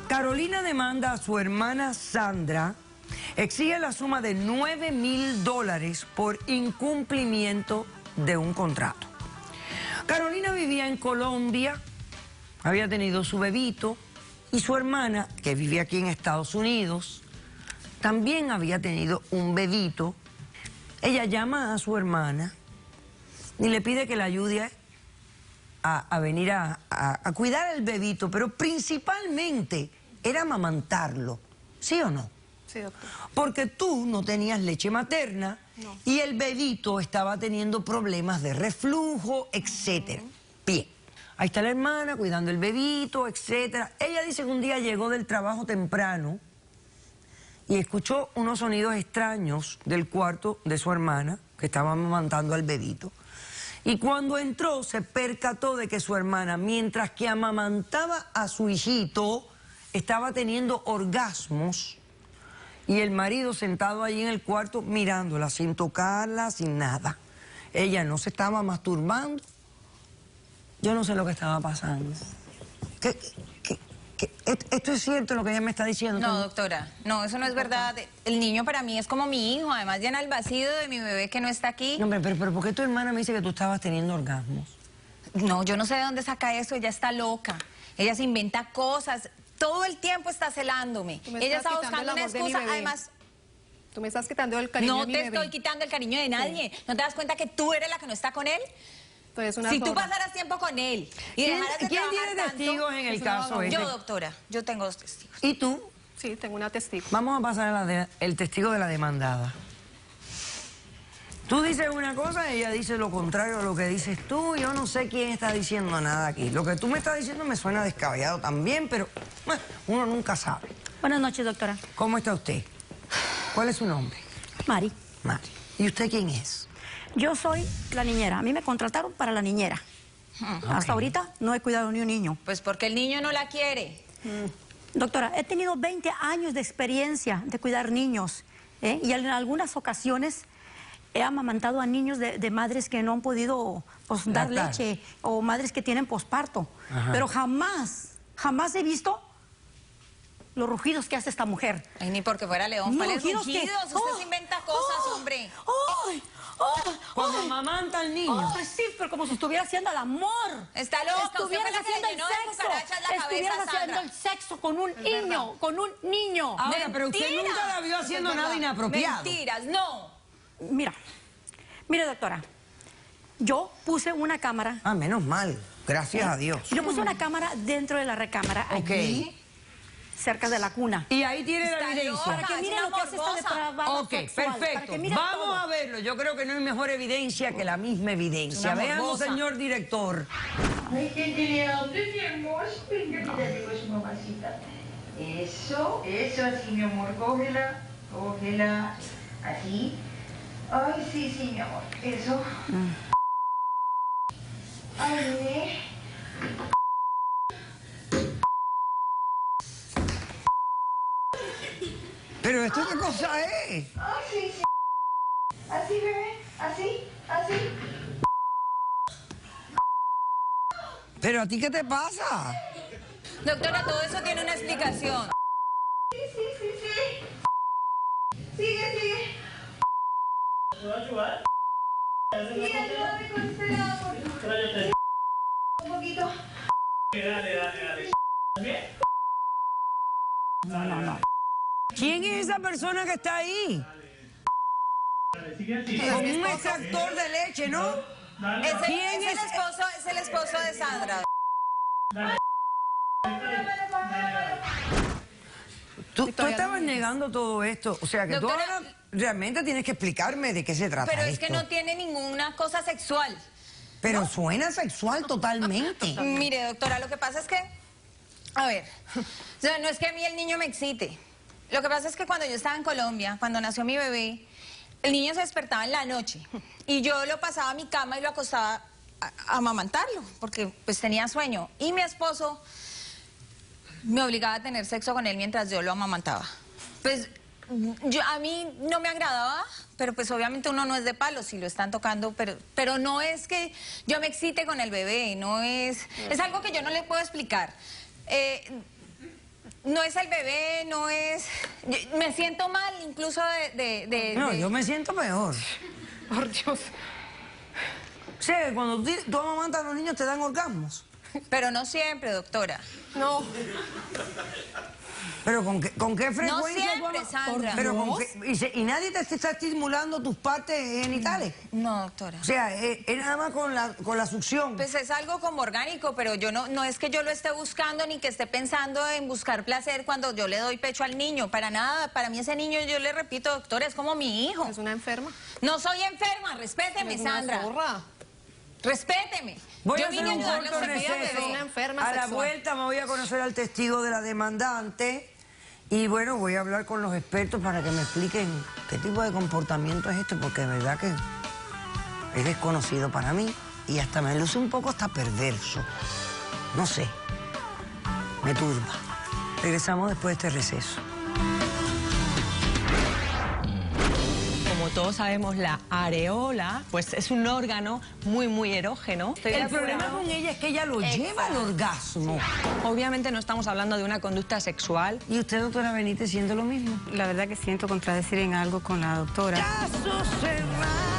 Carolina demanda a su hermana Sandra, exige la suma de $9,000 por incumplimiento de un contrato. Carolina vivía en Colombia, había tenido su bebito, y su hermana, que vivía aquí en Estados Unidos, también había tenido un bebito. Ella llama a su hermana y le pide que la ayude a venir a cuidar al bebito, pero principalmente era amamantarlo, ¿sí o no? Sí, doctor. Porque tú no tenías leche materna y el bebito estaba teniendo problemas de reflujo, etcétera. Bien, ahí está la hermana cuidando el bebito, etcétera. Ella dice que un día llegó del trabajo temprano y escuchó unos sonidos extraños del cuarto de su hermana, que estaba amamantando al bebito. Y cuando entró se percató de que su hermana, mientras que amamantaba a su hijito, estaba teniendo orgasmos y el marido sentado allí en el cuarto mirándola sin tocarla, sin nada. Ella no se estaba masturbando. Yo no sé lo que estaba pasando. ¿Esto es cierto lo que ella me está diciendo? No, doctora, no, eso no es verdad. El niño para mí es como mi hijo, además llena el vacío de mi bebé que no está aquí. No, pero ¿por qué tu hermana me dice que tú estabas teniendo orgasmos? No, yo no sé de dónde saca eso, ella está loca. Ella se inventa cosas, todo el tiempo está celándome. Ella está buscando una excusa, además... Tú me estás quitando el cariño de mi bebé. No te estoy quitando el cariño de nadie. Sí. ¿No te das cuenta que tú eres la que no está con él? Pues una si tú pasaras tiempo con él y dejaras de ¿Quién trabajar tiene testigos en el caso ese? Yo, doctora, yo tengo 2 testigos. ¿Y tú? Sí, tengo una testigo. Vamos a pasar el testigo de la demandada. Tú dices una cosa y ella dice lo contrario a lo que dices tú. Yo no sé quién está diciendo nada aquí. Lo que tú me estás diciendo me suena descabellado también, pero bueno, uno nunca sabe. Buenas noches, doctora. ¿Cómo está usted? ¿Cuál es su nombre? Mari. Mari. ¿Y usted quién es? Yo soy la niñera. A mí me contrataron para la niñera. Hasta ahorita no he cuidado ni un niño. Pues porque el niño no la quiere. Doctora, he tenido 20 años de experiencia de cuidar niños, y en algunas ocasiones he amamantado a niños de madres que no han podido dar leche o madres que tienen posparto. Pero jamás he visto los rugidos que hace esta mujer. Ay, ni porque fuera león. ¿Cuáles rugidos? Usted se inventa cosas, hombre. Cuando amamanta al niño. Sí, pero como si estuviera haciendo el amor. Está loca. Estuvieras haciendo el sexo. Estuvieras haciendo el sexo con un niño, con un niño. Ahora, ¡Mentira! pero usted nunca la vio haciendo nada inapropiado. Mentiras, no. Mire, doctora, yo puse una cámara. Ah, menos mal. Gracias a Dios. Yo puse una cámara dentro de la recámara, aquí, cerca de la cuna. Y ahí tiene la evidencia. Para que miren lo que hace esta depravada sexual. Perfecto. Vamos a verlo. Yo creo que no hay mejor evidencia que la misma evidencia. Veamos, señor director. Ay, qué grande, mi amor. Venga, mira, llegó su mamacita. Eso, así, mi amor. Cógela. Así. Ay, sí, mi amor. Eso. Ay, bebé. Pero esto qué cosa es. Ay, sí. Así, bebé. Así. Pero ¿a ti qué te pasa? Doctora, todo eso tiene una explicación. Sí. Sigue. ¿Me ayudar? Sí, ayúdame con este lado, por favor. Un poquito. Dale. ¿Bien? No. ¿Quién es esa persona que está ahí? Con un extractor de leche, ¿no? ¿Quién es? Es el esposo de Sandra. Tú estabas negando todo esto. O sea, que Doctora, tú ahora realmente tienes que explicarme de qué se trata Pero es esto. que no tiene ninguna cosa sexual. Pero suena sexual totalmente. Mire, doctora, lo que pasa es que... A ver, o sea, no es que a mí el niño me excite. Lo que pasa es que cuando yo estaba en Colombia, cuando nació mi bebé, el niño se despertaba en la noche y yo lo pasaba a mi cama y lo acostaba a amamantarlo, porque pues tenía sueño. Y mi esposo me obligaba a tener sexo con él mientras yo lo amamantaba. Pues a mí no me agradaba, pero pues obviamente uno no es de palo si lo están tocando, pero no es que yo me excite con el bebé, no es... Es algo que yo no le puedo explicar. No es el bebé, no es... me siento mal incluso No, yo me siento peor. Por Dios. O sea, cuando tú amamantas a los niños te dan orgasmos. Pero no siempre, doctora. No. ¿Pero con qué frecuencia? No siempre, Sandra. ¿Pero con qué? ¿Y nadie te está estimulando tus partes genitales? No, doctora. O sea, es nada más con la succión. Pues es algo como orgánico, pero yo no es que yo lo esté buscando ni que esté pensando en buscar placer cuando yo le doy pecho al niño. Para nada, para mí ese niño, yo le repito, doctora, es como mi hijo. Es una enferma. No soy enferma, respéteme, Es una Sandra. zorra. Respéteme. Voy Yo a hacer vine a un ayudarle a corto usted, receso. bebé. Es una enferma A la sexual. vuelta me voy a conocer al testigo de la demandante y bueno, voy a hablar con los expertos para que me expliquen qué tipo de comportamiento es este, porque de verdad que es desconocido para mí y hasta me luce un poco hasta perverso. No sé, me turba. Regresamos después de este receso. Como todos sabemos, la areola pues es un órgano muy erógeno. El problema con ella es que ella lo lleva al orgasmo. Obviamente no estamos hablando de una conducta sexual. ¿Y usted, doctora Benítez, siente lo mismo? La verdad que siento contradecir en algo con la doctora. Caso cerrado.